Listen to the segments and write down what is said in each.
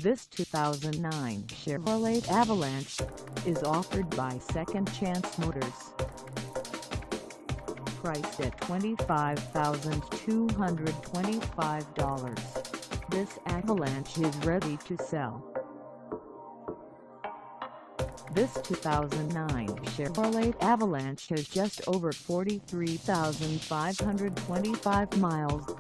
This 2009 Chevrolet Avalanche is offered by Second Chance Motors. Priced at $25,225, this Avalanche is ready to sell. This 2009 Chevrolet Avalanche has just over 43,525 miles.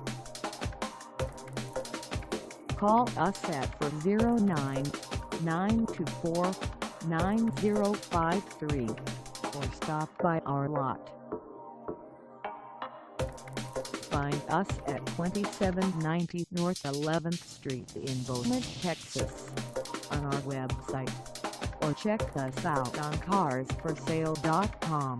Call us at 409-924-9053 or stop by our lot. Find us at 2790 North 11th Street in Beaumont, Texas, on our website, or check us out on carsforsale.com.